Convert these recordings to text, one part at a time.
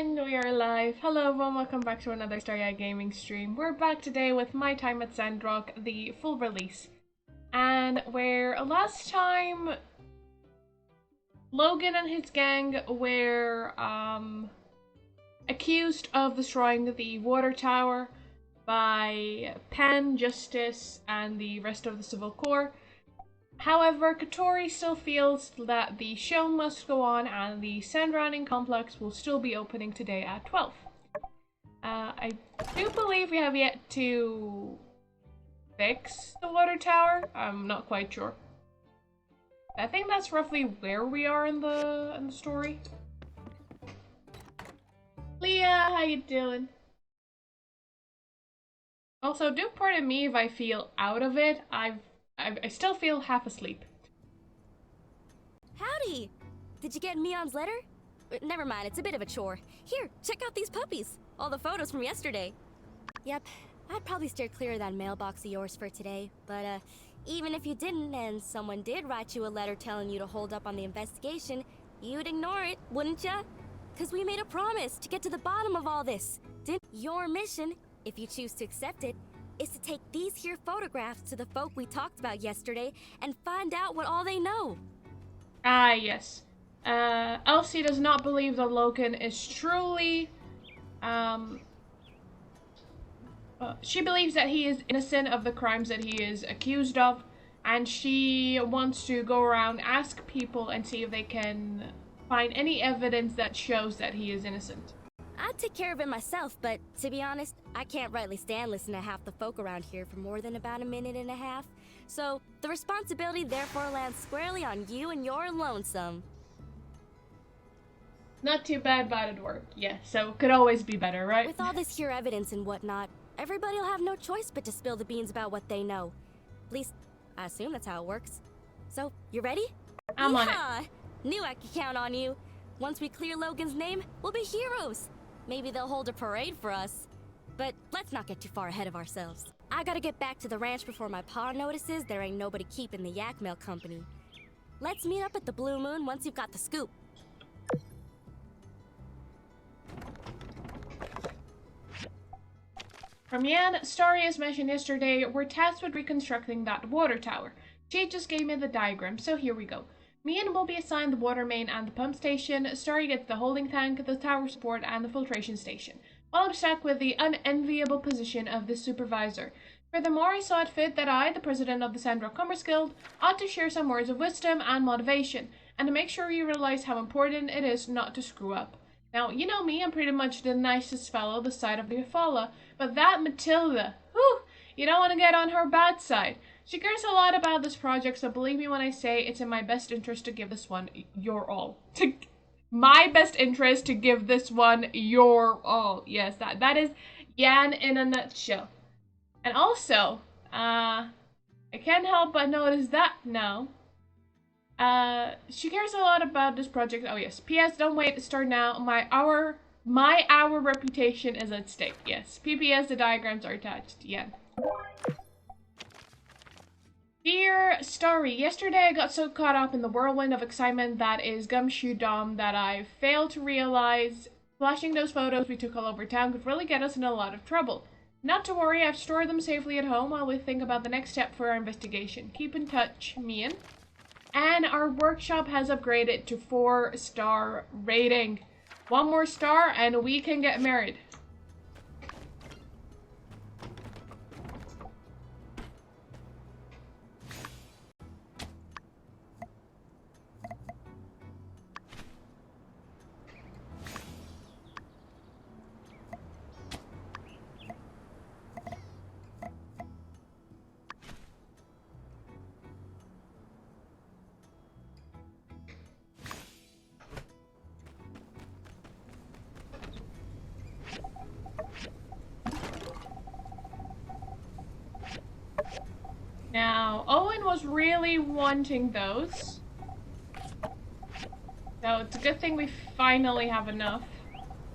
And we are live. Hello everyone, welcome back to another Starry Gaming stream. We're back today with My Time at Sandrock, the full release. And where last time Logan and his gang were accused of destroying the water tower by Penn, Justice, and the rest of the Civil Corps. However, Katori still feels that the show must go on and the sand running complex will still be opening today at 12. I do believe we have yet to fix the water tower. I'm not quite sure. I think that's roughly where we are in the story. Leah, how you doing? Also, do pardon me if I feel out of it. I still feel half asleep. Howdy! Did you get Mion's letter? Never mind, it's a bit of a chore. Here, check out these puppies. All the photos from yesterday. Yep, I'd probably steer clear of that mailbox of yours for today. But, even if you didn't and someone did write you a letter telling you to hold up on the investigation, you'd ignore it, wouldn't ya? 'Cause we made a promise to get to the bottom of all this. Your mission, if you choose to accept it, is to take these here photographs to the folk we talked about yesterday and find out what all they know. Ah, yes. Elsie does not believe that Logan is truly, she believes that he is innocent of the crimes that he is accused of, and she wants to go around, ask people, and see if they can find any evidence that shows that he is innocent. I'd take care of it myself, but to be honest, I can't rightly stand listening to half the folk around here for more than about a minute and a half. So, the responsibility therefore lands squarely on you and your lonesome. Not too bad, but it'd work. Yeah, so could always be better, right? With all this here evidence and whatnot, everybody'll have no choice but to spill the beans about what they know. At least, I assume that's how it works. So, you ready? I'm on it. Knew I could count on you. Once we clear Logan's name, we'll be heroes. Maybe they'll hold a parade for us. But let's not get too far ahead of ourselves. I gotta get back to the ranch before my pa notices there ain't nobody keeping the yak mail company. Let's meet up at the Blue Moon once you've got the scoop. From Yan, Starry, as mentioned yesterday, we're tasked with reconstructing that water tower. She just gave me the diagram, so here we go. Mian will be assigned the water main and the pump station. Starry gets the holding tank, the tower support, and the filtration station. While I'm stuck with the unenviable position of the supervisor. Furthermore, I saw it fit that I, the president of the Sandrock Commerce Guild, ought to share some words of wisdom and motivation, and to make sure you realize how important it is not to screw up. Now, you know me, I'm pretty much the nicest fellow this side of the Eufaula, but that Matilda, whew, you don't want to get on her bad side. She cares a lot about this project, so believe me when I say it's in my best interest to give this one your all. My best interest to give this one your all. Yes, that is Yan in a nutshell. And also, I can't help but notice that now. She cares a lot about this project. Oh yes. P.S. Don't wait to start now. My our reputation is at stake. Yes. P.P.S. The diagrams are attached. Yeah. Dear Starry, yesterday I got so caught up in the whirlwind of excitement that is Gumshoe Dom that I failed to realize flashing those photos we took all over town could really get us in a lot of trouble. Not to worry, I've stored them safely at home while we think about the next step for our investigation. Keep in touch, Mian. And our workshop has upgraded to 4-star rating. One more star and we can get married. Now, Owen was really wanting those. So it's a good thing we finally have enough.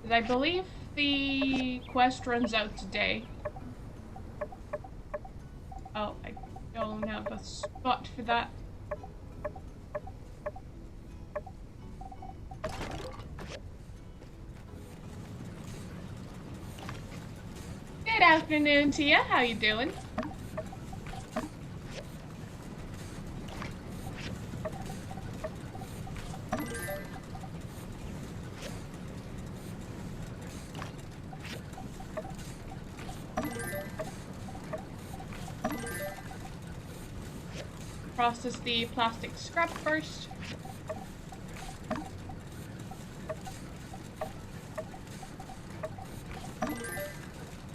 Because I believe the quest runs out today. Oh, I don't have a spot for that. afternoon, Tia. How you doing? Process the plastic scrap first.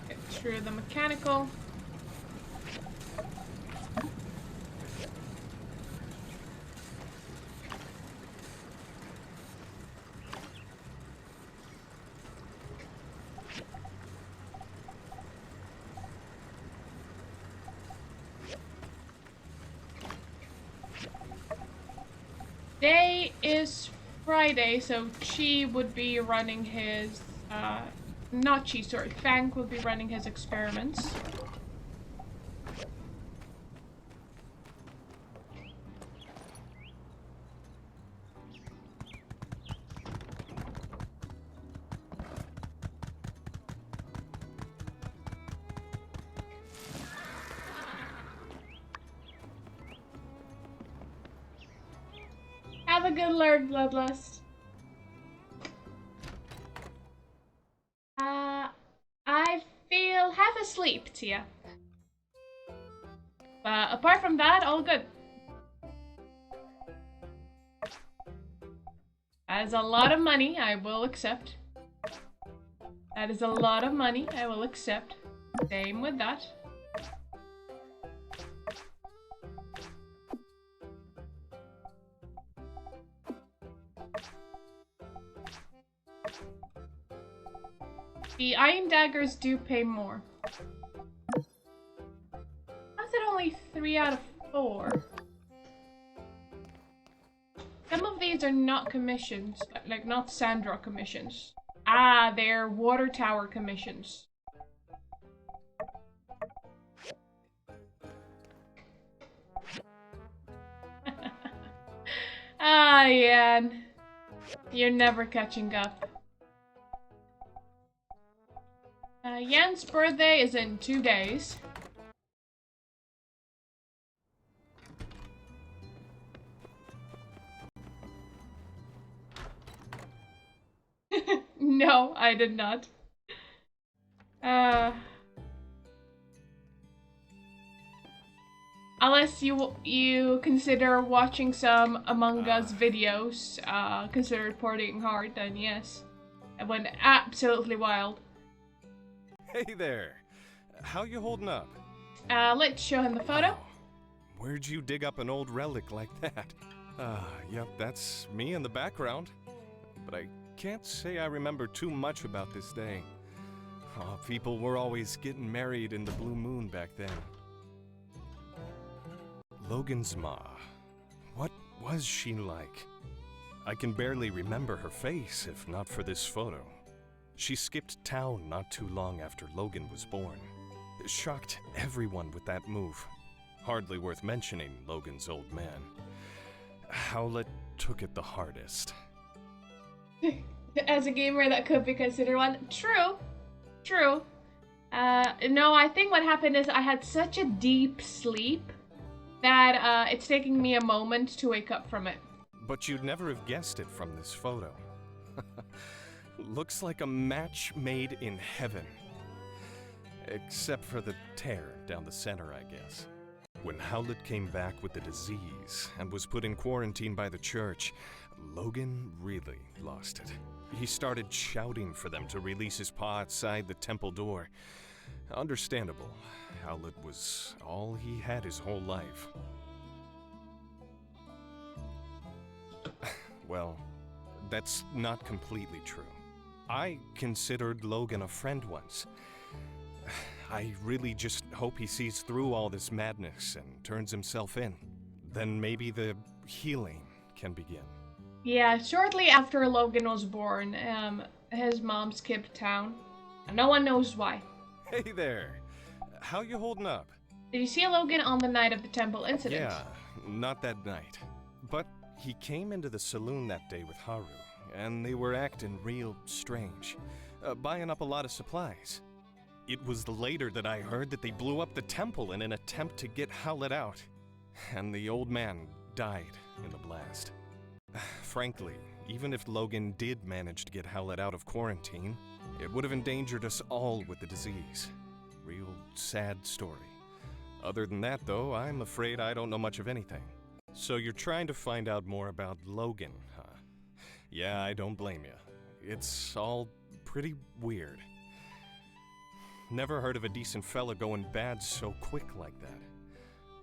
Get through the mechanical. Today is Friday, so Chi would be running his, not Chi, sorry, Fank would be running his experiments. Have a good lurk, Bloodlust. I feel half asleep, Tia. But apart from that, all good. That is a lot of money, I will accept. That is a lot of money, I will accept. Same with that. The iron daggers do pay more. How's it only 3 out of 4? Some of these are not commissions, like not Sandrock commissions. Ah, they're water tower commissions. Ah, Yan. You're never catching up. Yan's birthday is in 2 days. No, I did not. Unless you consider watching some Among Us videos, consider partying hard, then yes. I went absolutely wild. Hey there. How you holding up? Let's show him the photo. Wow. Where'd you dig up an old relic like that? Yep, that's me in the background. But I can't say I remember too much about this day. Oh, people were always getting married in the blue moon back then. Logan's ma. What was she like? I can barely remember her face if not for this photo. She skipped town not too long after Logan was born. Shocked everyone with that move. Hardly worth mentioning Logan's old man. Howlett took it the hardest. As a gamer, that could be considered one. True. True. No, I think what happened is I had such a deep sleep that it's taking me a moment to wake up from it. But you'd never have guessed it from this photo. Looks like a match made in heaven. Except for the tear down the center, I guess. When Howlett came back with the disease and was put in quarantine by the church, Logan really lost it. He started shouting for them to release his paw outside the temple door. Understandable. Howlett was all he had his whole life. Well, that's not completely true. I considered Logan a friend once. I really just hope he sees through all this madness and turns himself in. Then maybe the healing can begin. Yeah, shortly after Logan was born, his mom skipped town. And no one knows why. Hey there. How you holding up? Did you see Logan on the night of the temple incident? Yeah, not that night. But he came into the saloon that day with Haru, and they were acting real strange, buying up a lot of supplies. It was later that I heard that they blew up the temple in an attempt to get Howlett out, and the old man died in the blast. Frankly, even if Logan did manage to get Howlett out of quarantine, it would have endangered us all with the disease. Real sad story. Other than that, though, I'm afraid I don't know much of anything. So you're trying to find out more about Logan, huh? Yeah, I don't blame you. It's all pretty weird. Never heard of a decent fella going bad so quick like that.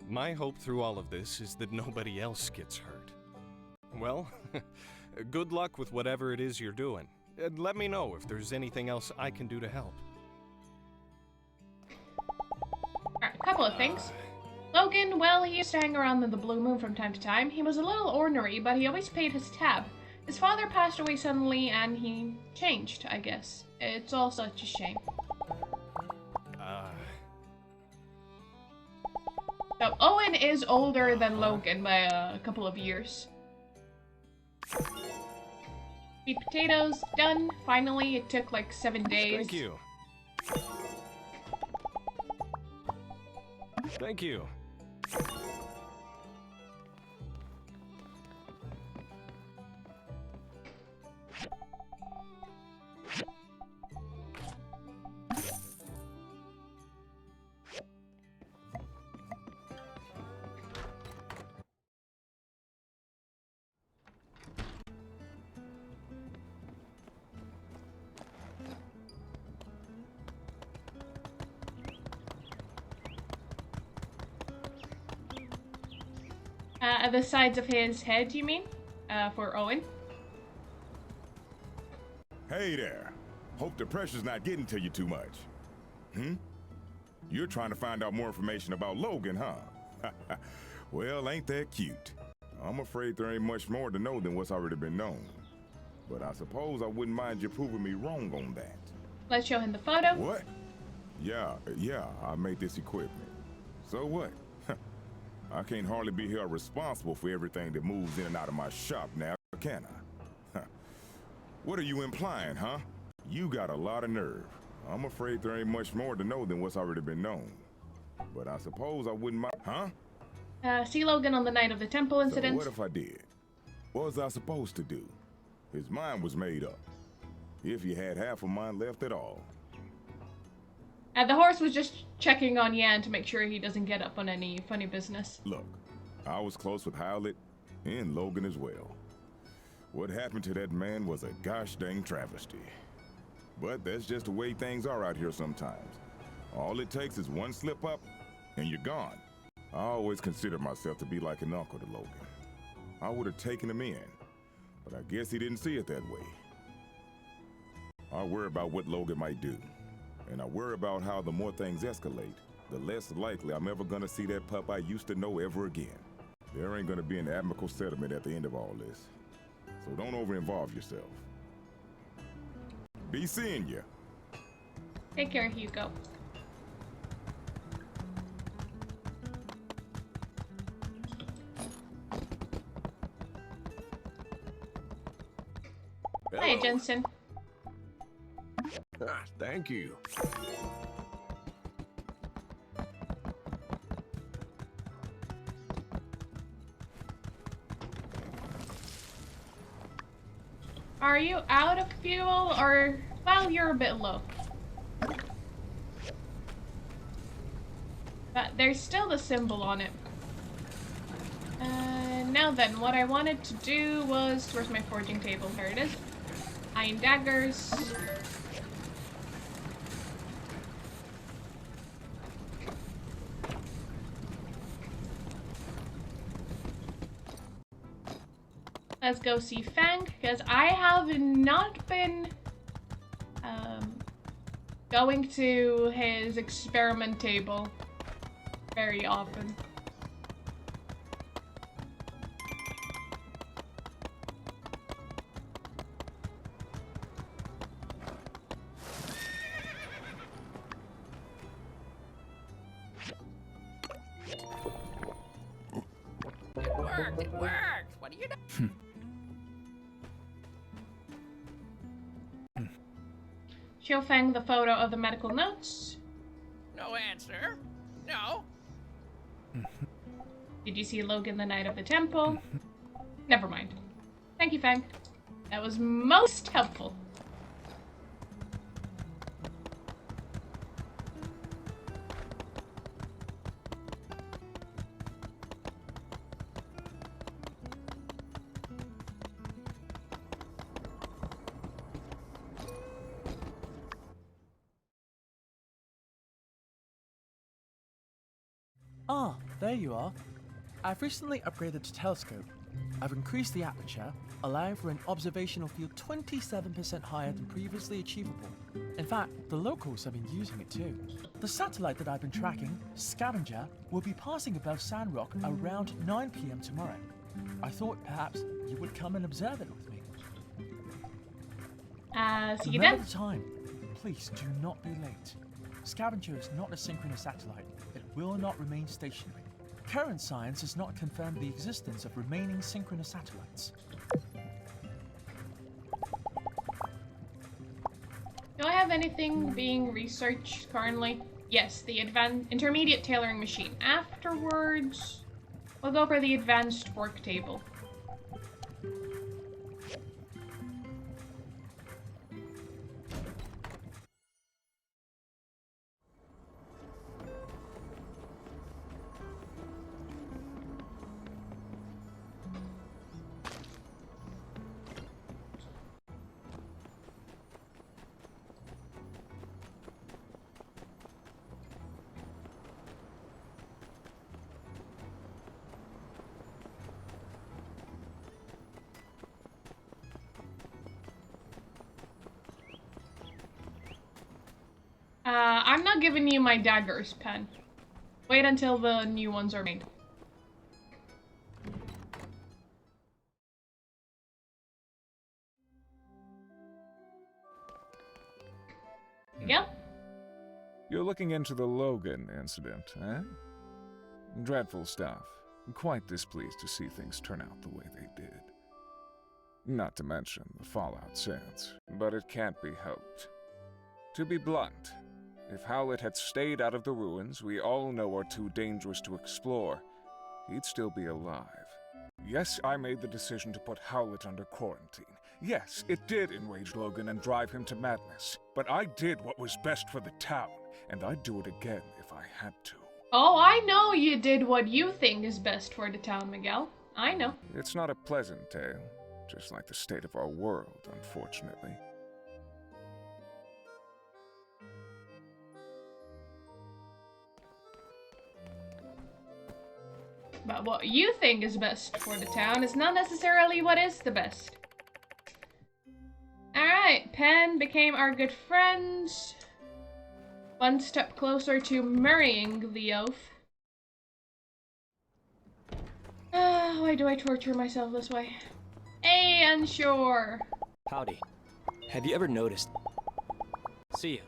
My hope through all of this is that nobody else gets hurt. Well, good luck with whatever it is you're doing. And let me know if there's anything else I can do to help. Alright, a couple of things. Logan, well, he used to hang around in the Blue Moon from time to time. He was a little ornery, but he always paid his tab. His father passed away suddenly, and he changed, I guess. It's all such a shame. So, Owen is older than Logan by a couple of years. Sweet potatoes, done. Finally, it took like 7 days. Thank you. Thank you. The sides of his head, you mean? For Owen? Hey there. Hope the pressure's not getting to you too much. You're trying to find out more information about Logan, huh? Well, ain't that cute? I'm afraid there ain't much more to know than what's already been known. But I suppose I wouldn't mind you proving me wrong on that. Let's show him the photo. What? Yeah, I made this equipment. So what? I can't hardly be held responsible for everything that moves in and out of my shop now, can I? What are you implying, huh? You got a lot of nerve. I'm afraid there ain't much more to know than what's already been known. But I suppose I wouldn't mind, huh? See Logan on the night of the temple incident. So what if I did? What was I supposed to do? His mind was made up. If he had half a mind left at all. The horse was just checking on Yan to make sure he doesn't get up on any funny business. Look, I was close with Howlett and Logan as well. What happened to that man was a gosh dang travesty. But that's just the way things are out here sometimes. All it takes is one slip up and you're gone. I always considered myself to be like an uncle to Logan. I would have taken him in, but I guess he didn't see it that way. I worry about what Logan might do. And I worry about how the more things escalate, the less likely I'm ever gonna see that pup I used to know ever again. There ain't gonna be an amicable settlement at the end of all this. So don't over-involve yourself. Be seeing ya. Take care, Hugo. Hello. Hi, Jensen. Thank you. Are you out of fuel, or... well, you're a bit low. But there's still the symbol on it. Now then, what I wanted to do was... where's my forging table? There it is. Iron daggers. Let's go see Fang, because I have not been going to his experiment table very often. It worked! What do you know? Show Fang the photo of the medical notes. No answer. No. Did you see Logan the night of the temple? Never mind. Thank you, Fang. That was most helpful. Ah, there you are. I've recently upgraded the telescope. I've increased the aperture, allowing for an observational field 27% higher than previously achievable. In fact, the locals have been using it too. The satellite that I've been tracking, Scavenger, will be passing above Sandrock around 9 p.m. tomorrow. I thought perhaps you would come and observe it with me. See you Remember then. the time. Please do not be late. Scavenger is not a synchronous satellite. It will not remain stationary. Current science has not confirmed the existence of remaining synchronous satellites. Do I have anything being researched currently? Yes, the intermediate tailoring machine. Afterwards, we'll go for the advanced work table. I'm not giving you my daggers, Pen. Wait until the new ones are made. Yeah? You're looking into the Logan incident, eh? Dreadful stuff. Quite displeased to see things turn out the way they did. Not to mention the fallout since, but it can't be helped. To be blunt, if Howlett had stayed out of the ruins we all know are too dangerous to explore, he'd still be alive. Yes, I made the decision to put Howlett under quarantine. Yes, it did enrage Logan and drive him to madness. But I did what was best for the town, and I'd do it again if I had to. Oh, I know you did what you think is best for the town, Miguel. I know. It's not a pleasant tale, just like the state of our world, unfortunately. But what you think is best for the town is not necessarily what is the best. Alright, Pen became our good friends. One step closer to marrying the oaf. Why do I torture myself this way? Hey, unsure. Howdy. Have you ever noticed? See you.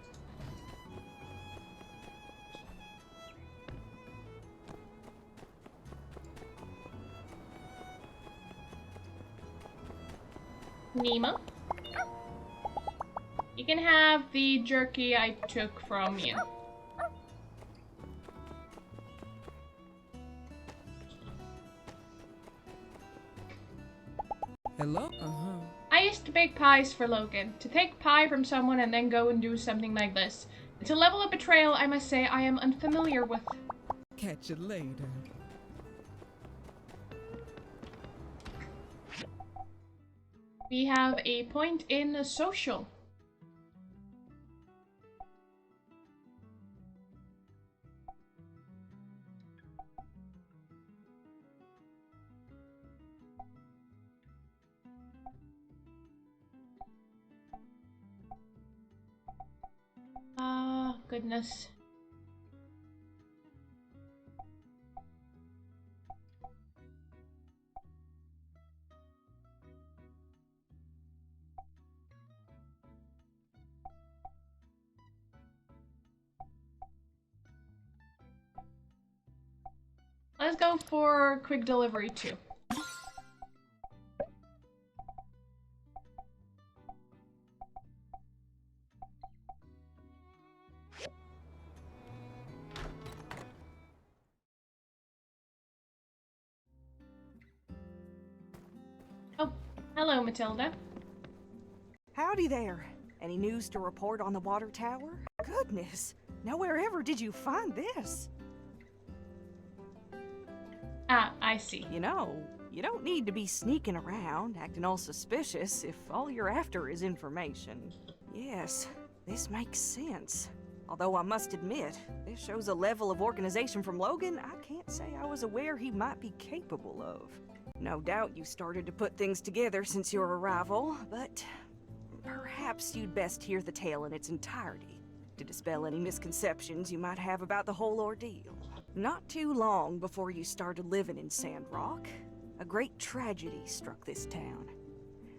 Nemo? You can have the jerky I took from you. Hello? I used to bake pies for Logan. To take pie from someone and then go and do something like this. It's a level of betrayal I must say I am unfamiliar with. Catch you later. We have a point in social. Ah, goodness. Let's go for quick delivery too. Hello, Matilda. Howdy there. Any news to report on the water tower? Goodness, nowhere ever did you find this. Ah, I see. You know, you don't need to be sneaking around, acting all suspicious if all you're after is information. Yes, this makes sense. Although I must admit, this shows a level of organization from Logan I can't say I was aware he might be capable of. No doubt you started to put things together since your arrival, but perhaps you'd best hear the tale in its entirety to dispel any misconceptions you might have about the whole ordeal. Not too long before you started living in Sandrock, a great tragedy struck this town.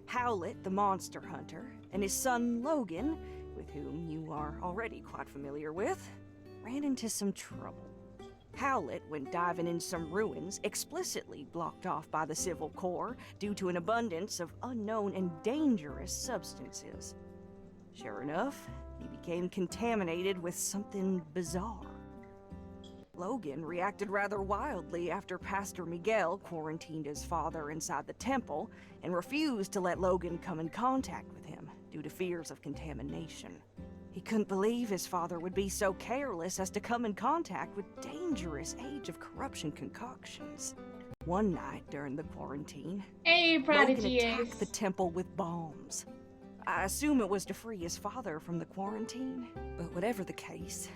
Howlett, the monster hunter, and his son Logan, with whom you are already quite familiar with, ran into some trouble. Howlett went diving in some ruins explicitly blocked off by the Civil Corps due to an abundance of unknown and dangerous substances. Sure enough, he became contaminated with something bizarre. Logan reacted rather wildly after Pastor Miguel quarantined his father inside the temple and refused to let Logan come in contact with him due to fears of contamination. He couldn't believe his father would be so careless as to come in contact with dangerous Age of Corruption concoctions. One night during the quarantine, Hey, Logan Prodigy attacked Ace. the temple with bombs. I assume it was to free his father from the quarantine, but whatever the case,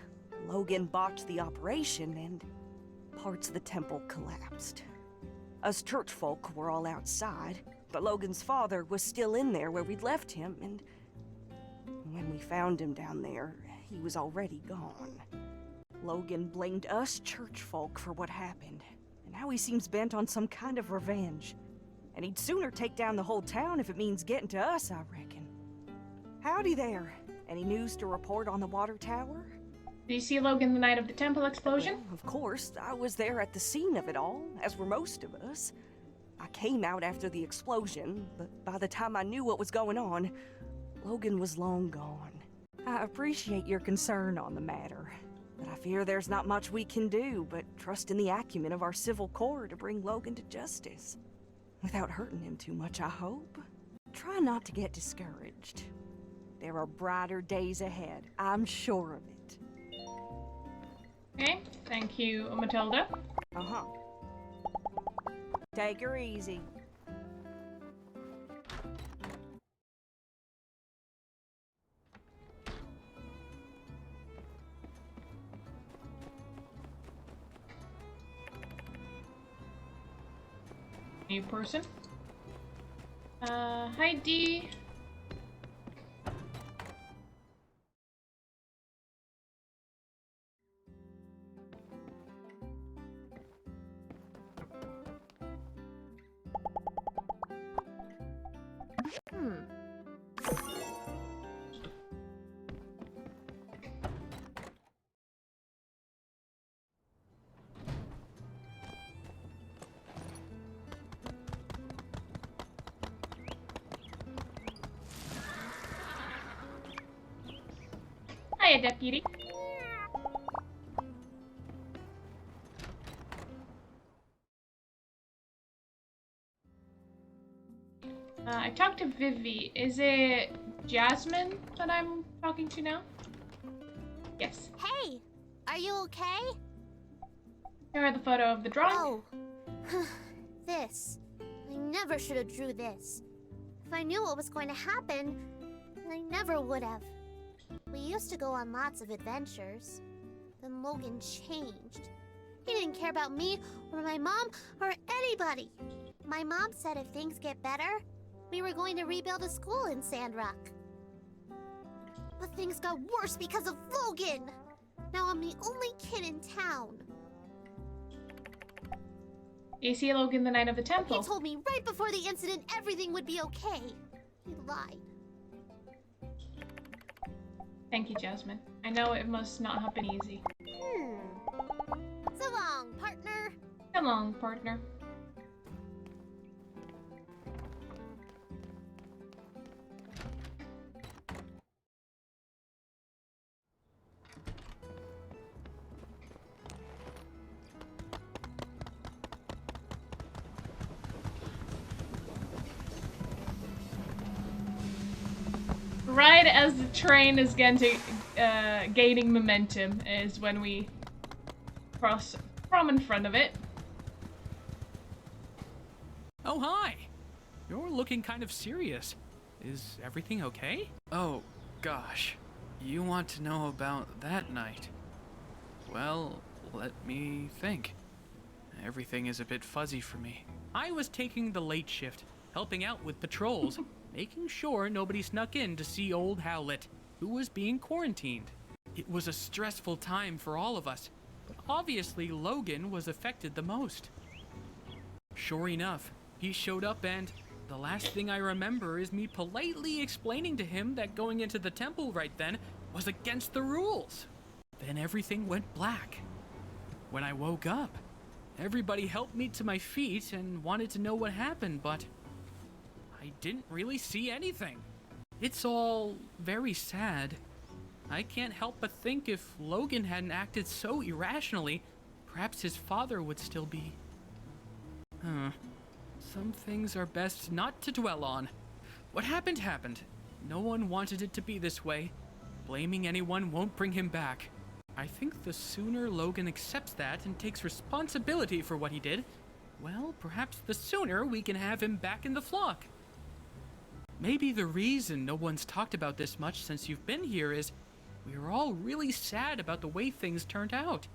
Logan botched the operation and parts of the temple collapsed. Us church folk were all outside, but Logan's father was still in there where we'd left him, and when we found him down there, he was already gone. Logan blamed us church folk for what happened, and now he seems bent on some kind of revenge. And he'd sooner take down the whole town if it means getting to us, I reckon. Howdy there. Any news to report on the water tower? Do you see Logan the night of the temple explosion? Well, of course, I was there at the scene of it all, as were most of us. I came out after the explosion, but by the time I knew what was going on, Logan was long gone. I appreciate your concern on the matter, but I fear there's not much we can do but trust in the acumen of our Civil Corps to bring Logan to justice. Without hurting him too much, I hope. Try not to get discouraged. There are brighter days ahead, I'm sure of it. Okay, thank you, Matilda. Uh-huh. Take her easy. New person. Hi D. Hiya, Deputy. I talked to Vivi. Is it Jasmine that I'm talking to now? Yes. Hey, are you okay? Here are the photo of the drawing. Oh, this. I never should have drew this. If I knew what was going to happen, I never would have. We used to go on lots of adventures. Then Logan changed. He didn't care about me, or my mom, or anybody. My mom said if things get better, we were going to rebuild a school in Sandrock. But things got worse because of Logan! Now I'm the only kid in town. You see Logan the night of the temple? He told me right before the incident everything would be okay. He lied. Thank you, Jasmine. I know it must not have been easy. So long, partner. So long, partner. Right as the train is gaining momentum is when we cross from in front of it. Oh, hi! You're looking kind of serious. Is everything okay? Oh, gosh. You want to know about that night? Well, let me think. Everything is a bit fuzzy for me. I was taking the late shift, helping out with patrols, making sure nobody snuck in to see old Howlett, who was being quarantined. It was a stressful time for all of us, but obviously Logan was affected the most. Sure enough, he showed up and the last thing I remember is me politely explaining to him that going into the temple right then was against the rules. Then everything went black. When I woke up, everybody helped me to my feet and wanted to know what happened, but I didn't really see anything. It's all very sad. I can't help but think if Logan hadn't acted so irrationally, perhaps his father would still be... Some things are best not to dwell on. What happened happened. No one wanted it to be this way. Blaming anyone won't bring him back. I think the sooner Logan accepts that and takes responsibility for what he did, well, perhaps the sooner we can have him back in the flock. Maybe the reason no one's talked about this much since you've been here is we're all really sad about the way things turned out.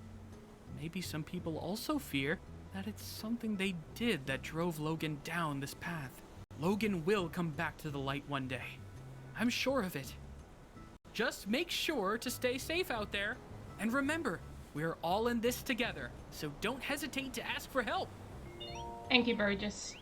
Maybe some people also fear that it's something they did that drove Logan down this path. Logan will come back to the light one day. I'm sure of it. Just make sure to stay safe out there. And remember, we're all in this together, so don't hesitate to ask for help. Thank you, Burgess.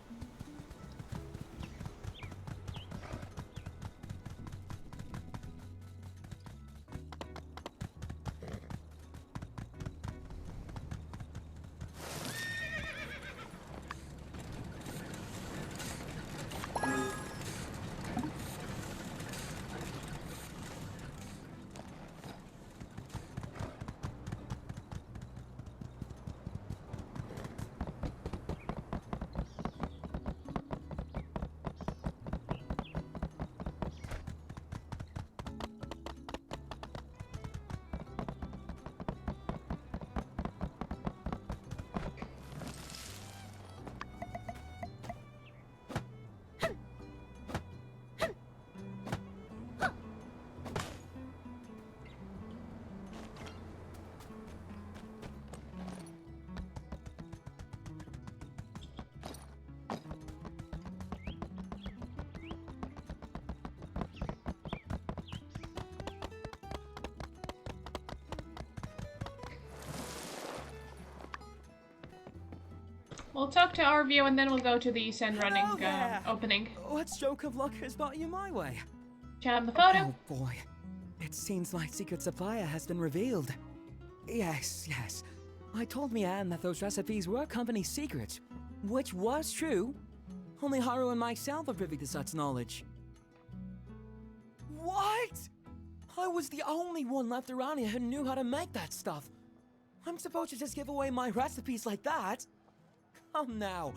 We'll talk to our view and then we'll go to the Sandrock opening. What stroke of luck has brought you my way? Chat the photo. Oh boy. It seems my secret supplier has been revealed. Yes. I told Mian that those recipes were company secrets, which was true. Only Haru and myself are privy to such knowledge. What? I was the only one left around here who knew how to make that stuff. I'm supposed to just give away my recipes like that? Come now,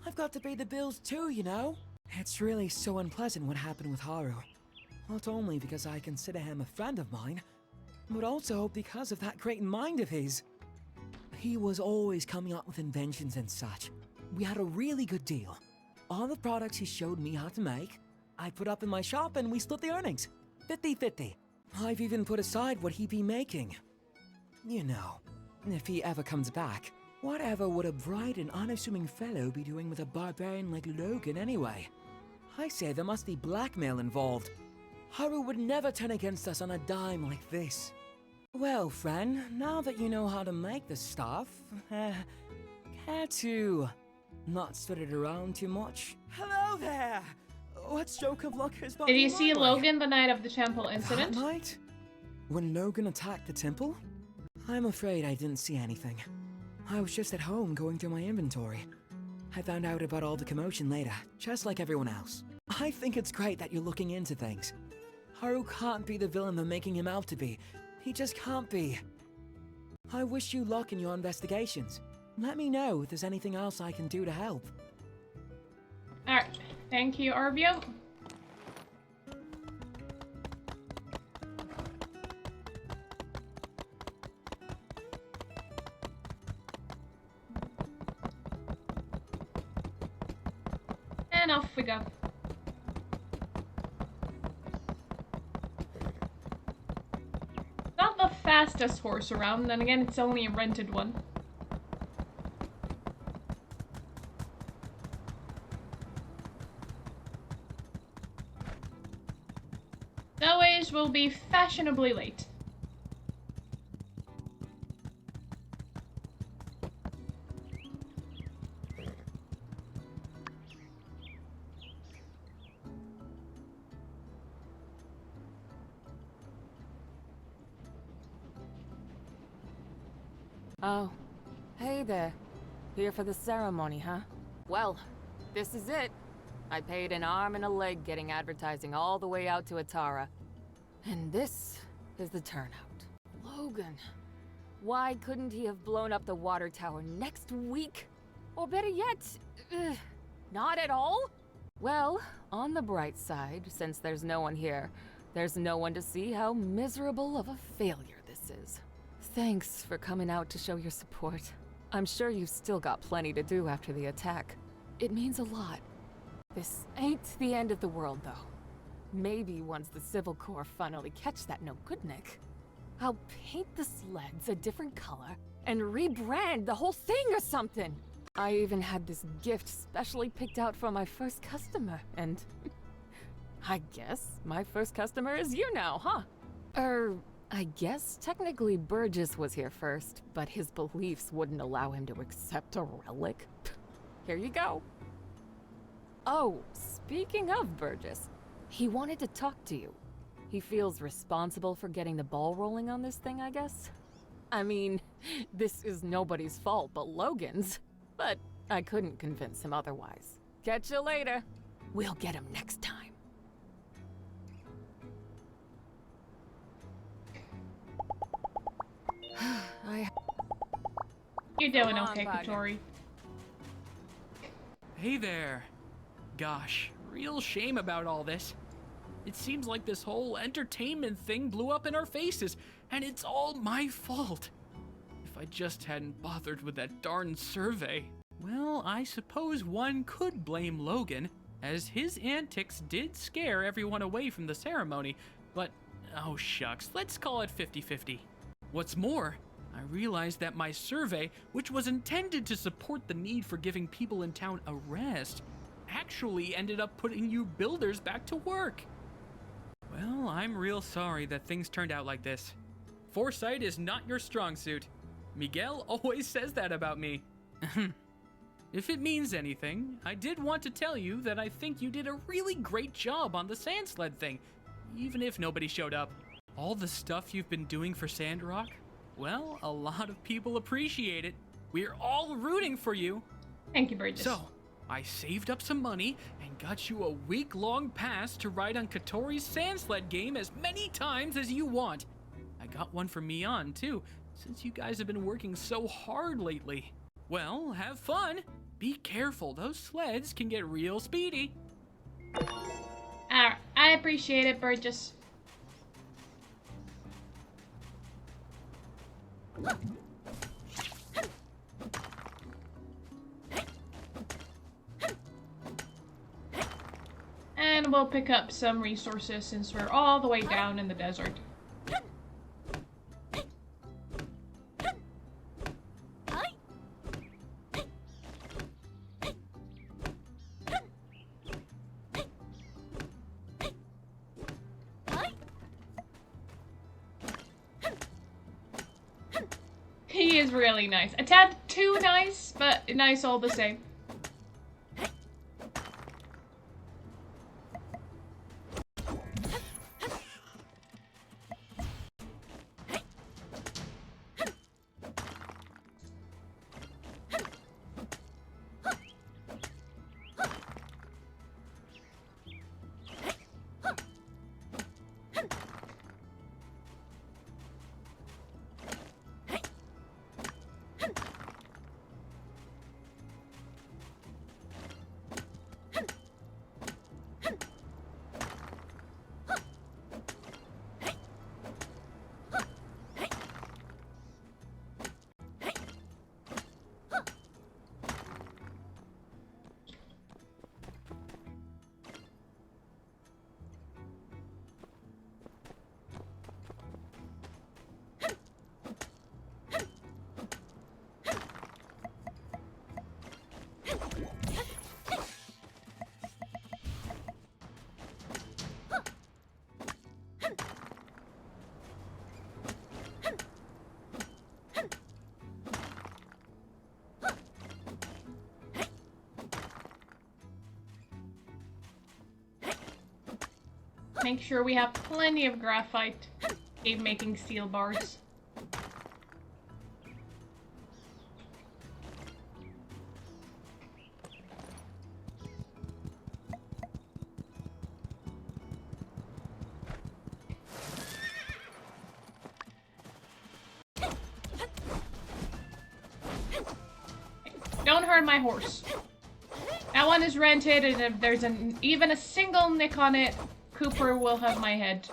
I've got to pay the bills too, you know? It's really so unpleasant what happened with Haru. Not only because I consider him a friend of mine, but also because of that great mind of his. He was always coming up with inventions and such. We had a really good deal. All the products he showed me how to make, I put up in my shop and we split the earnings. 50-50. I've even put aside what he'd be making. You know, if he ever comes back, whatever would a bright and unassuming fellow be doing with a barbarian like Logan anyway? I say there must be blackmail involved. Haru would never turn against us on a dime like this. Well, friend, now that you know how to make the stuff, care to not spread it around too much? Hello there! What stroke of luck has brought Did you my see way? Logan the night of the temple incident? That night? When Logan attacked the temple? I'm afraid I didn't see anything. I was just at home going through my inventory. I found out about all the commotion later, just like everyone else. I think it's great that you're looking into things. Haru can't be the villain they're making him out to be. He just can't be. I wish you luck in your investigations. Let me know if there's anything else I can do to help. Alright, thank you, Arvio. go. Not the fastest horse around, then again, it's only a rented one. Always will be fashionably late. Oh, hey there. Here for the ceremony, huh? Well, this is it. I paid an arm and a leg getting advertising all the way out to Atara. And this is the turnout. Logan. Why couldn't he have blown up the water tower next week? Or better yet, not at all? Well, on the bright side, since there's no one here, there's no one to see how miserable of a failure this is. Thanks for coming out to show your support. I'm sure you've still got plenty to do after the attack. It means a lot. This ain't the end of the world, though. Maybe once the Civil Corps finally catch that no-good-Nick, I'll paint the sleds a different color and rebrand the whole thing or something. I even had this gift specially picked out for my first customer, and I guess my first customer is you now, huh? I guess technically Burgess was here first, but his beliefs wouldn't allow him to accept a relic. Here you go. Oh, speaking of Burgess, he wanted to talk to you. He feels responsible for getting the ball rolling on this thing, I guess. I mean, this is nobody's fault but Logan's, but I couldn't convince him otherwise. Catch you later. We'll get him next time. You're doing okay, Katori. Hey there. Gosh, real shame about all this. It seems like this whole entertainment thing blew up in our faces, and it's all my fault. If I just hadn't bothered with that darn survey. Well, I suppose one could blame Logan, as his antics did scare everyone away from the ceremony, but oh shucks, let's call it 50-50. What's more, I realized that my survey, which was intended to support the need for giving people in town a rest, actually ended up putting you builders back to work. Well, I'm real sorry that things turned out like this. Foresight is not your strong suit. Miguel always says that about me. If it means anything, I did want to tell you that I think you did a really great job on the sand sled thing, even if nobody showed up. All the stuff you've been doing for Sandrock, well, a lot of people appreciate it. We're all rooting for you. Thank you, Burgess. So, I saved up some money and got you a week-long pass to ride on Katori's sand sled game as many times as you want. I got one for Mian, too, since you guys have been working so hard lately. Well, have fun. Be careful, those sleds can get real speedy. I appreciate it, Burgess. And we'll pick up some resources since we're all the way down in the desert. He is really nice. A tad too nice, but nice all the same. Make sure we have plenty of graphite. Keep making steel bars. Don't hurt my horse. That one is rented, and if there's even a single nick on it, Cooper will have my head.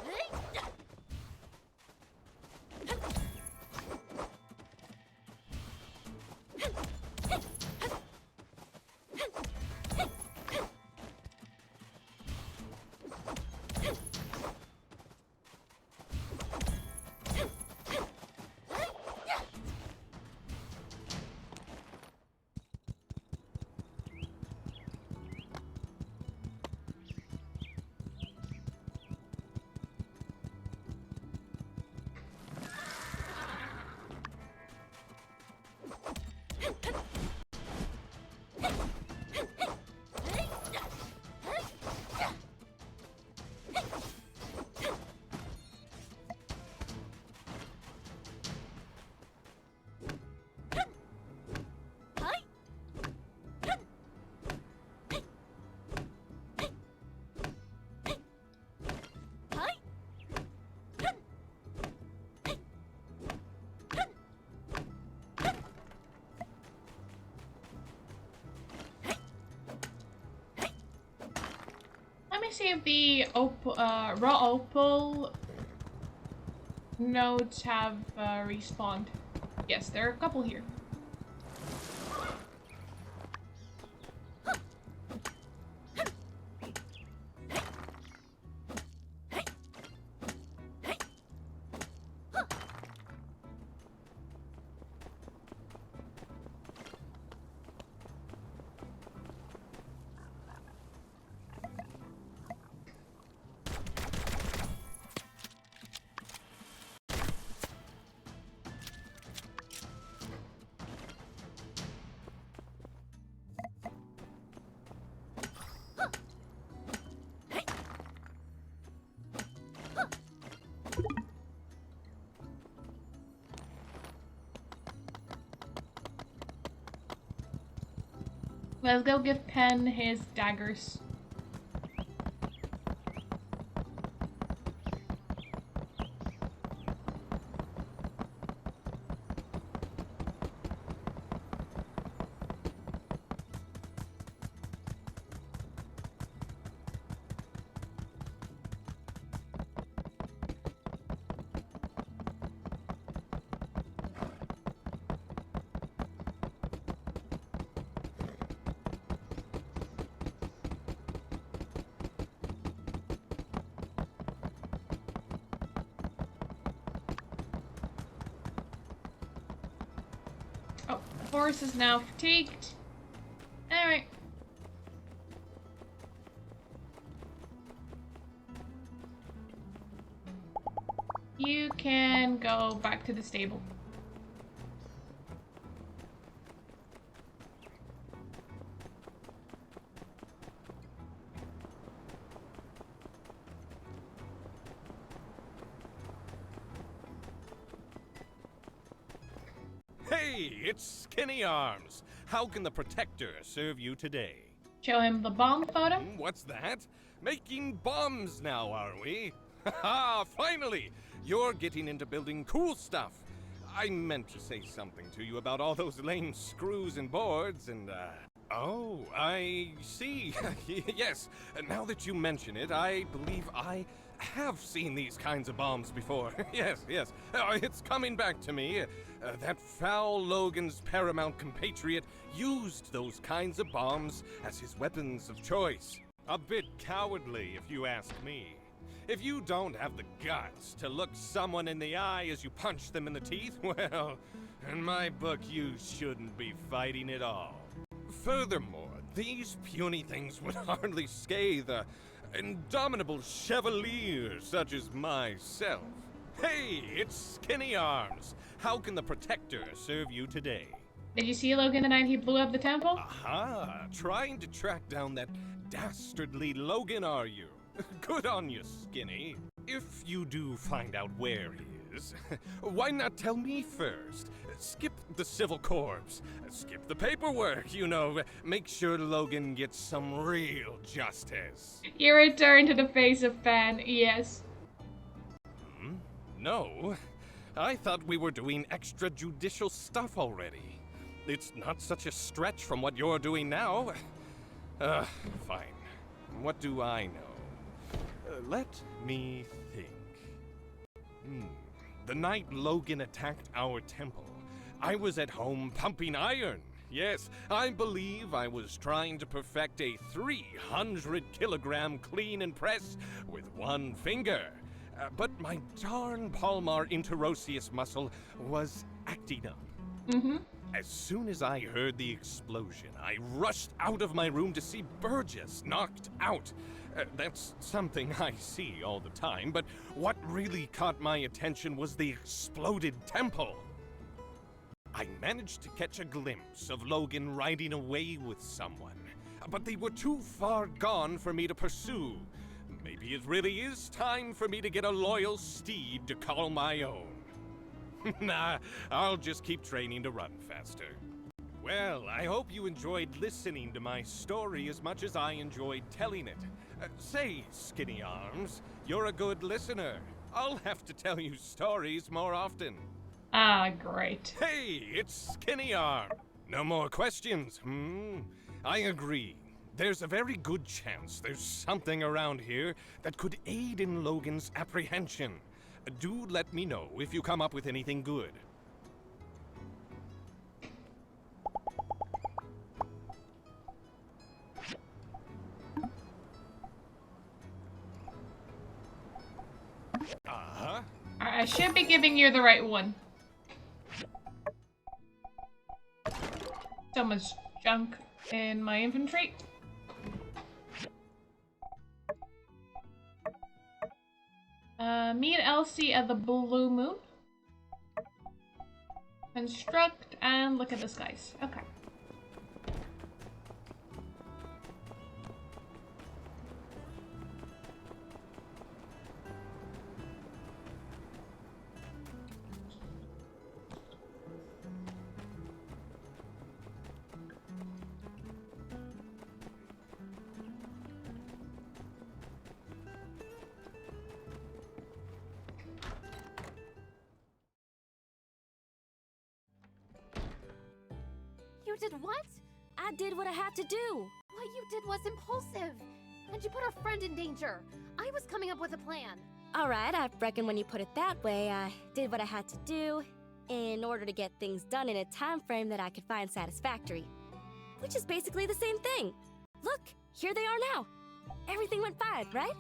Let me see if the raw opal nodes have respawned. Yes, there are a couple here. Let's go give Penn his daggers. Oh, the horse is now fatigued. Alright. You can go back to the stable. Hey, it's Skinny Arms. How can the Protector serve you today? Show him the bomb photo. What's that? Making bombs now, are we? Haha, finally! You're getting into building cool stuff. I meant to say something to you about all those lame screws and boards and, Oh, I see. Yes, now that you mention it, I believe I have seen these kinds of bombs before. Yes. It's coming back to me. That foul Logan's paramount compatriot used those kinds of bombs as his weapons of choice. A bit cowardly, if you ask me. If you don't have the guts to look someone in the eye as you punch them in the teeth, well, in my book, you shouldn't be fighting at all. Furthermore, these puny things would hardly scathe an indomitable chevalier such as myself. Hey, it's Skinny Arms. How can the Protector serve you today? Did you see Logan the night he blew up the temple? Aha! Trying to track down that dastardly Logan, are you? Good on you, Skinny. If you do find out where he is, why not tell me first? Skip the civil corps. Skip the paperwork, you know. Make sure Logan gets some real justice. You return to the face of Fan, yes. No. I thought we were doing extrajudicial stuff already. It's not such a stretch from what you're doing now. Fine. What do I know? Let me think. The night Logan attacked our temple, I was at home pumping iron. Yes, I believe I was trying to perfect a 300-kilogram clean and press with one finger. But my darn palmar interosseous muscle was acting up. As soon as I heard the explosion, I rushed out of my room to see Burgess knocked out. That's something I see all the time, but what really caught my attention was the exploded temple. I managed to catch a glimpse of Logan riding away with someone, but they were too far gone for me to pursue. Maybe it really is time for me to get a loyal steed to call my own. Nah, I'll just keep training to run faster. Well, I hope you enjoyed listening to my story as much as I enjoyed telling it. Say, Skinny Arms, you're a good listener. I'll have to tell you stories more often. Ah, great. Hey, it's Skinny Arm. No more questions, I agree. There's a very good chance there's something around here that could aid in Logan's apprehension. Do let me know if you come up with anything good. I should be giving you the right one. So much junk in my inventory. Me and Elsie at the Blue Moon. Construct and look at the skies. Okay. You did what? I did what I had to do. What you did was impulsive. And you put our friend in danger. I was coming up with a plan. Alright, I reckon when you put it that way, I did what I had to do in order to get things done in a time frame that I could find satisfactory. Which is basically the same thing. Look, here they are now. Everything went fine, right?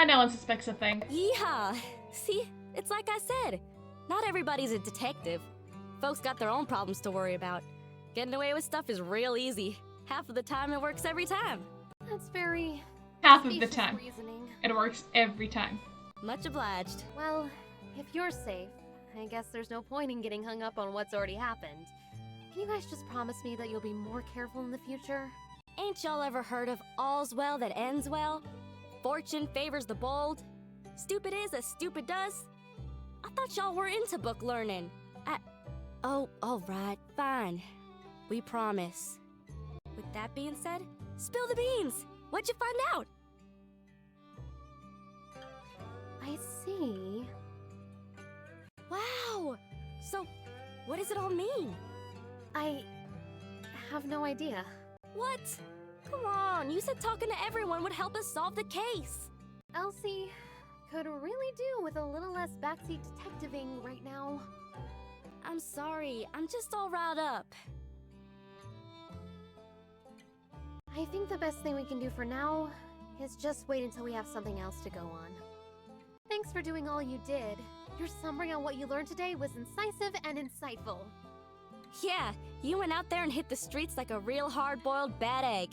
No one suspects a thing. Yeehaw! See, it's like I said. Not everybody's a detective. Folks got their own problems to worry about. Getting away with stuff is real easy. Half of the time it works every time. That's very... Half of the time. Reasoning. It works every time. Much obliged. Well, if you're safe, I guess there's no point in getting hung up on what's already happened. Can you guys just promise me that you'll be more careful in the future? Ain't y'all ever heard of all's well that ends well? Fortune favors the bold. Stupid is as stupid does. I thought y'all were into book learning. Oh, alright, fine. We promise. With that being said, spill the beans! What'd you find out? I see. Wow! So, what does it all mean? I have no idea. What? Come on, you said talking to everyone would help us solve the case. Elsie could really do with a little less backseat detectiving right now. I'm sorry, I'm just all riled up. I think the best thing we can do for now is just wait until we have something else to go on. Thanks for doing all you did. Your summary on what you learned today was incisive and insightful. Yeah, you went out there and hit the streets like a real hard-boiled bad egg.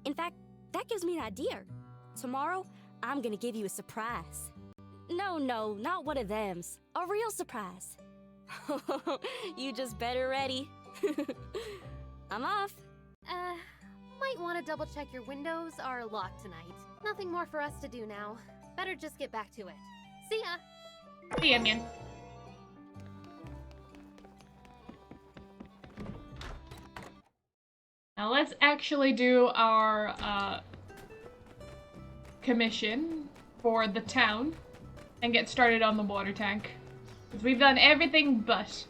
In fact, that gives me an idea. Tomorrow, I'm gonna give you a surprise. No, not one of thems. A real surprise. You just better ready. I'm off. Might want to double check your windows are locked tonight. Nothing more for us to do now. Better just get back to it. See ya! See ya, man. Now let's actually do our commission for the town and get started on the water tank. Because we've done everything but.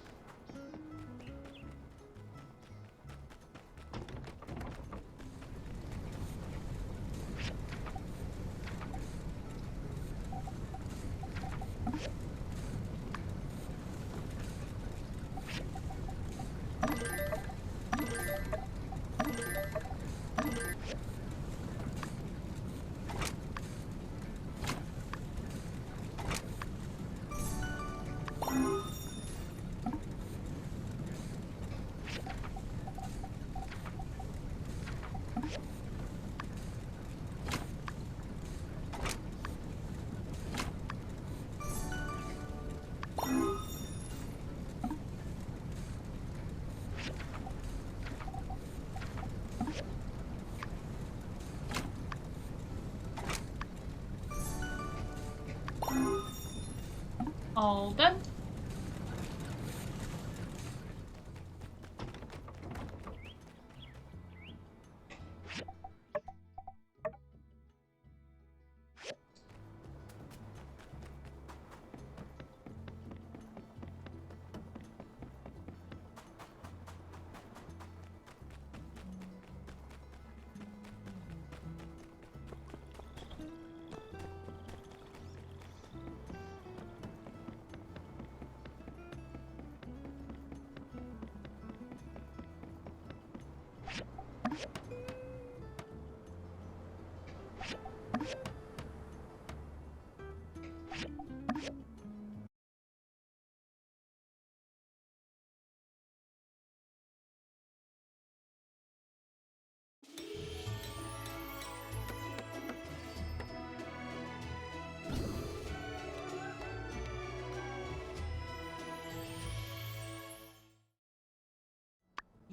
All done.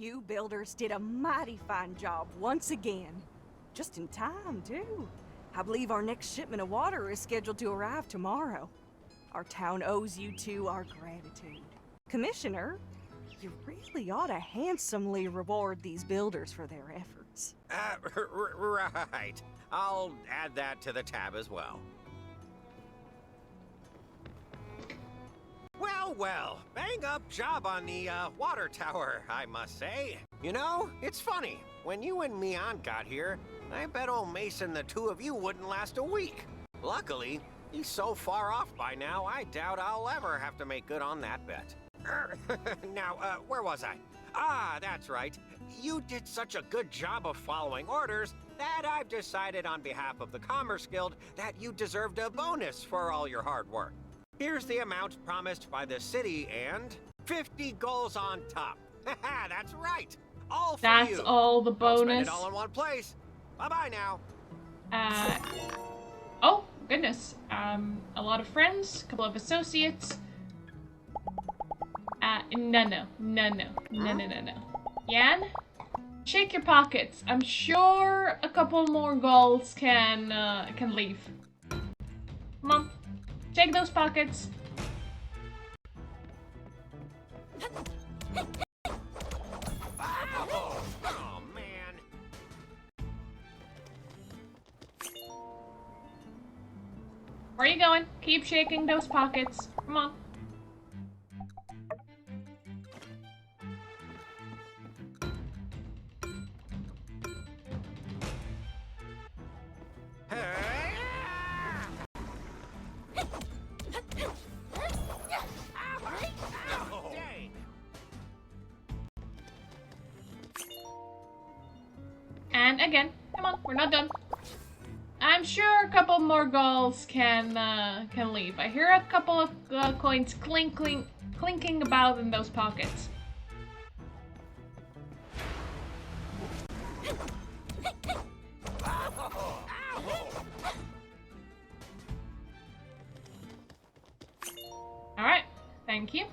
You builders did a mighty fine job once again. Just in time, too. I believe our next shipment of water is scheduled to arrive tomorrow. Our town owes you two our gratitude. Commissioner, you really ought to handsomely reward these builders for their efforts. Right. I'll add that to the tab as well. Well, bang up job on the water tower, I must say. You know, it's funny. When you and Mian got here, I bet old Mason the two of you wouldn't last a week. Luckily, he's so far off by now, I doubt I'll ever have to make good on that bet. Now, where was I? Ah, that's right. You did such a good job of following orders that I've decided on behalf of the Commerce Guild that you deserved a bonus for all your hard work. Here's the amount promised by the city and 50 goals on top. That's right. All for you. That's all the bonus. I'll spend it all in one place. Bye-bye now. Oh, goodness. A lot of friends, a couple of associates. No. Yan? Shake your pockets. I'm sure a couple more goals can leave. Come on. Shake those pockets. Oh, man. Where are you going? Keep shaking those pockets. Come on. And again, come on, we're not done. I'm sure a couple more goals can leave. I hear a couple of coins clinking about in those pockets. All right, thank you.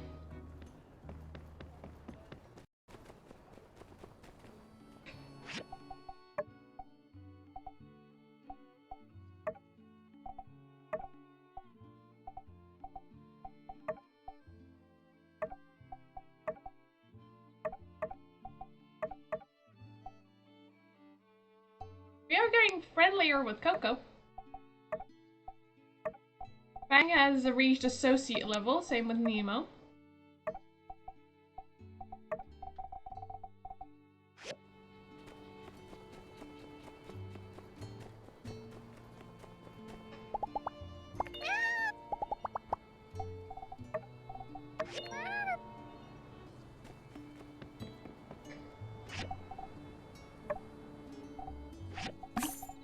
getting friendlier with Coco. Fang has reached associate level, same with Nemo.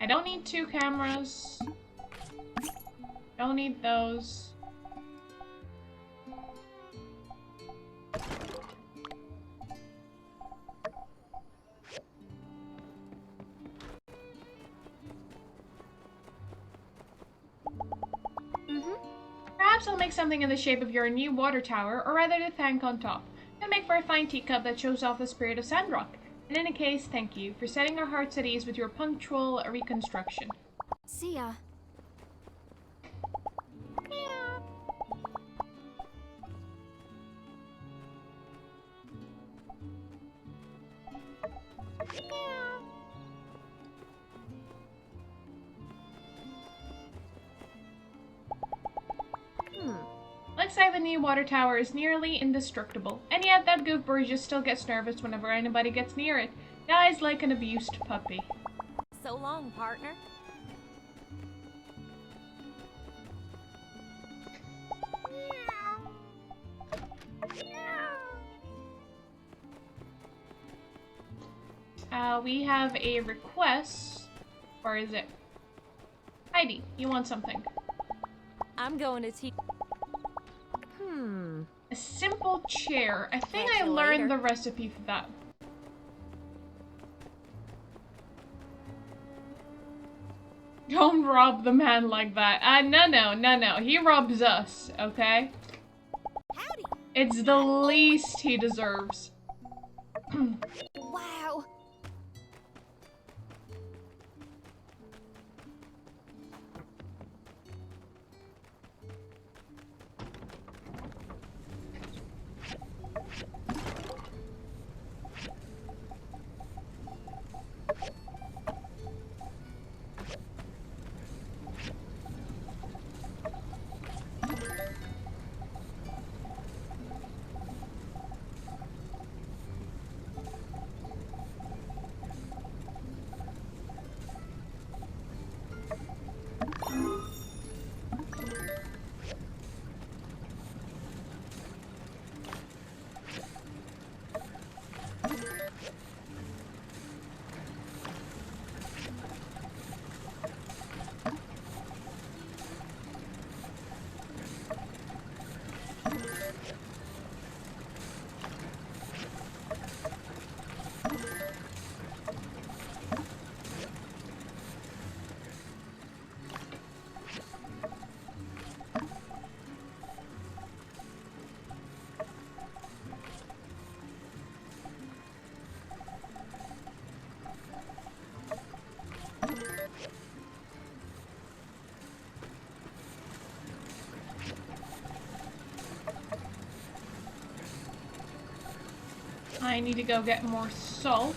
I don't need 2 cameras. Don't need those. Perhaps I'll make something in the shape of your new water tower, or rather the tank on top. It'll make for a fine teacup that shows off the spirit of Sandrock. In any case, thank you for setting our hearts at ease with your punctual reconstruction. See ya. Looks like the new water tower is nearly indestructible, and yet that goofball just still gets nervous whenever anybody gets near it. Dies like an abused puppy. So long, partner. We have a request. Or is it? Heidi, you want something? I'm going to teach. A simple chair. I think Catch I you learned later. the recipe for that. Don't rob the man like that. No. He robs us, okay? Howdy. It's the least he deserves. Wow. I need to go get more salt.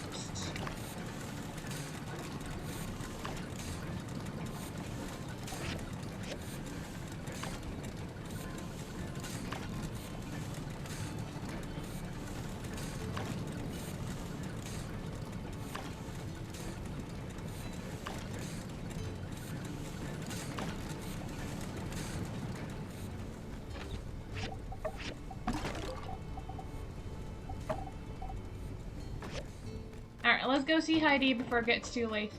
Alright, let's go see Heidi before it gets too late.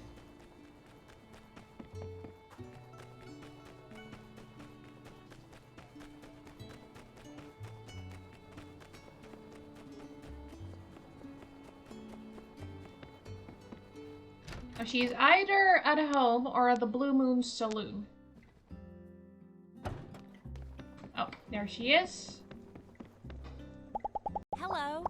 Now, she's either at home or at the Blue Moon Saloon. Oh, there she is. Hello.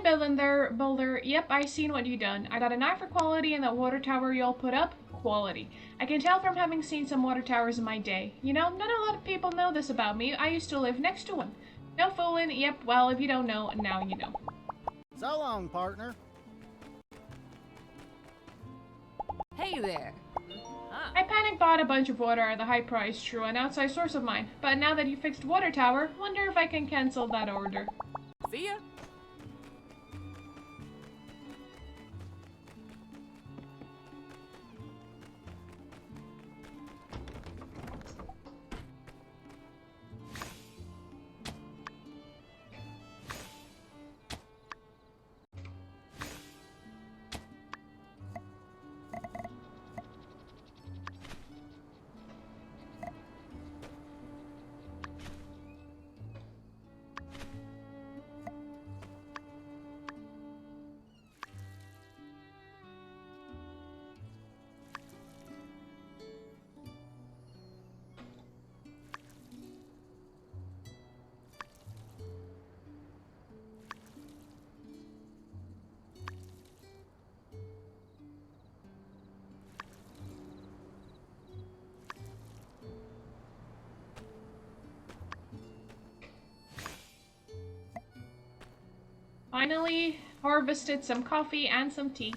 building there, Boulder. Yep, I seen what you done. I got an eye for quality, and that water tower y'all put up, quality. I can tell from having seen some water towers in my day. You know, not a lot of people know this about me. I used to live next to one. No fooling. Yep, well, if you don't know, now you know. So long, partner. Hey there. I panic bought a bunch of water at a high price through an outside source of mine, but now that you fixed water tower, wonder if I can cancel that order. See ya. Finally harvested some coffee and some tea.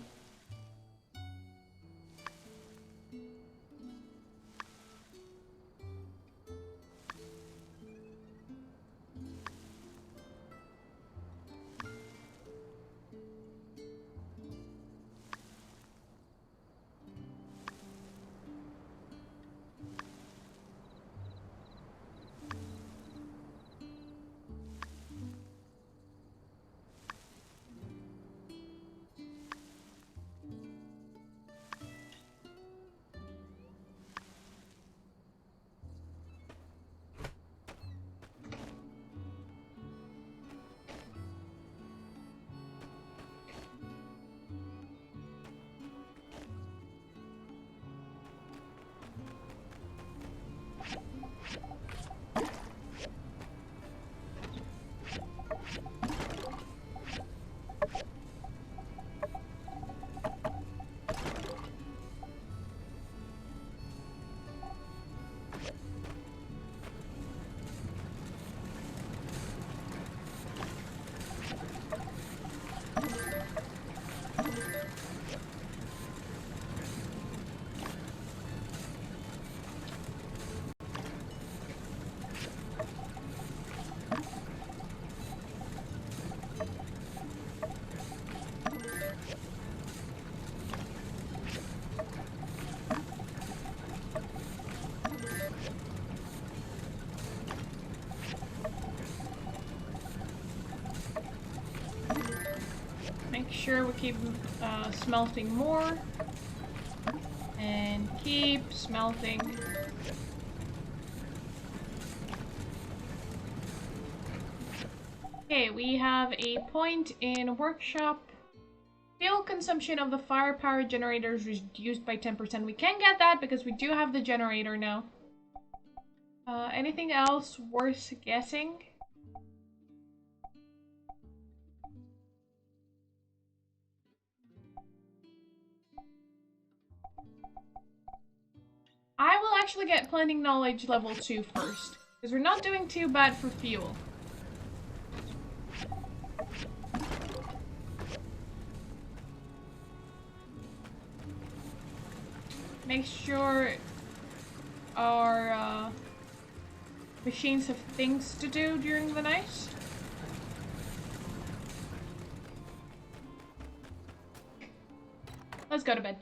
Make sure we keep smelting more. And keep smelting. Okay, we have a point in workshop. Fuel consumption of the firepower generator is reduced by 10%. We can get that because we do have the generator now. Anything else worth guessing? I will actually get planning knowledge level 2 first, because we're not doing too bad for fuel. Make sure our machines have things to do during the night. Let's go to bed.